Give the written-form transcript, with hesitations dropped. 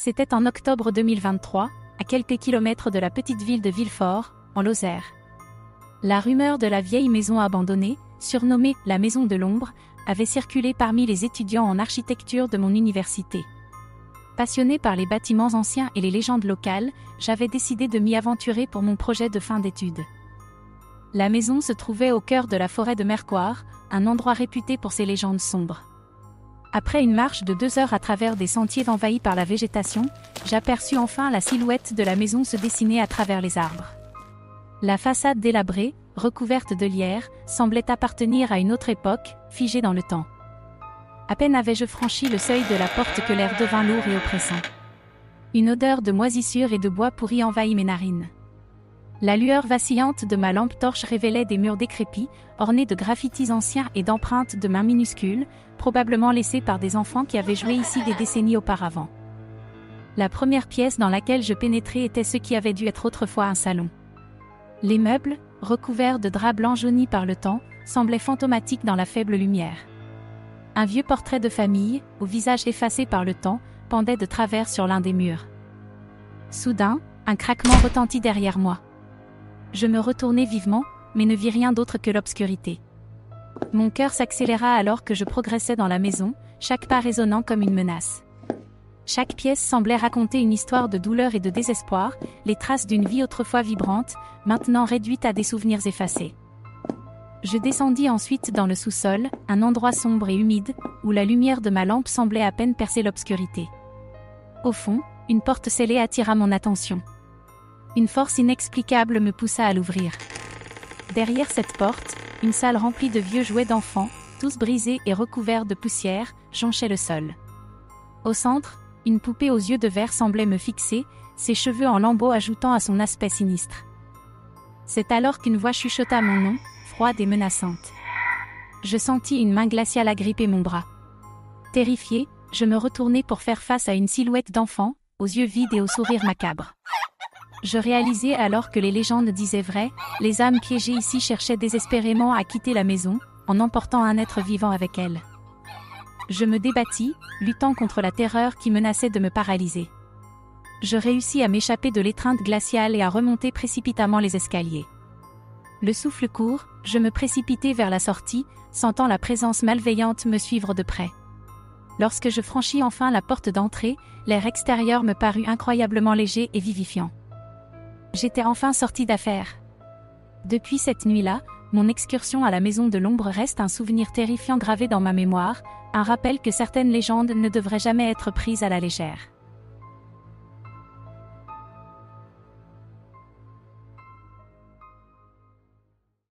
C'était en octobre 2023, à quelques kilomètres de la petite ville de Villefort, en Lozère. La rumeur de la vieille maison abandonnée, surnommée « la maison de l'ombre », avait circulé parmi les étudiants en architecture de mon université. Passionné par les bâtiments anciens et les légendes locales, j'avais décidé de m'y aventurer pour mon projet de fin d'études. La maison se trouvait au cœur de la forêt de Mercoire, un endroit réputé pour ses légendes sombres. Après une marche de 2 heures à travers des sentiers envahis par la végétation, j'aperçus enfin la silhouette de la maison se dessiner à travers les arbres. La façade délabrée, recouverte de lierre, semblait appartenir à une autre époque, figée dans le temps. À peine avais-je franchi le seuil de la porte que l'air devint lourd et oppressant. Une odeur de moisissure et de bois pourri envahit mes narines. La lueur vacillante de ma lampe torche révélait des murs décrépits, ornés de graffitis anciens et d'empreintes de mains minuscules, probablement laissées par des enfants qui avaient joué ici des décennies auparavant. La première pièce dans laquelle je pénétrais était ce qui avait dû être autrefois un salon. Les meubles, recouverts de draps blancs jaunis par le temps, semblaient fantomatiques dans la faible lumière. Un vieux portrait de famille, au visage effacé par le temps, pendait de travers sur l'un des murs. Soudain, un craquement retentit derrière moi. Je me retournai vivement, mais ne vis rien d'autre que l'obscurité. Mon cœur s'accéléra alors que je progressais dans la maison, chaque pas résonnant comme une menace. Chaque pièce semblait raconter une histoire de douleur et de désespoir, les traces d'une vie autrefois vibrante, maintenant réduite à des souvenirs effacés. Je descendis ensuite dans le sous-sol, un endroit sombre et humide, où la lumière de ma lampe semblait à peine percer l'obscurité. Au fond, une porte scellée attira mon attention. Une force inexplicable me poussa à l'ouvrir. Derrière cette porte, une salle remplie de vieux jouets d'enfants, tous brisés et recouverts de poussière, jonchait le sol. Au centre, une poupée aux yeux de verre semblait me fixer, ses cheveux en lambeaux ajoutant à son aspect sinistre. C'est alors qu'une voix chuchota mon nom, froide et menaçante. Je sentis une main glaciale agripper mon bras. Terrifié, je me retournai pour faire face à une silhouette d'enfant, aux yeux vides et au sourire macabre. Je réalisai alors que les légendes disaient vrai, les âmes piégées ici cherchaient désespérément à quitter la maison, en emportant un être vivant avec elles. Je me débattis, luttant contre la terreur qui menaçait de me paralyser. Je réussis à m'échapper de l'étreinte glaciale et à remonter précipitamment les escaliers. Le souffle court, je me précipitai vers la sortie, sentant la présence malveillante me suivre de près. Lorsque je franchis enfin la porte d'entrée, l'air extérieur me parut incroyablement léger et vivifiant. J'étais enfin sortie d'affaire. Depuis cette nuit-là, mon excursion à la maison de l'ombre reste un souvenir terrifiant gravé dans ma mémoire, un rappel que certaines légendes ne devraient jamais être prises à la légère.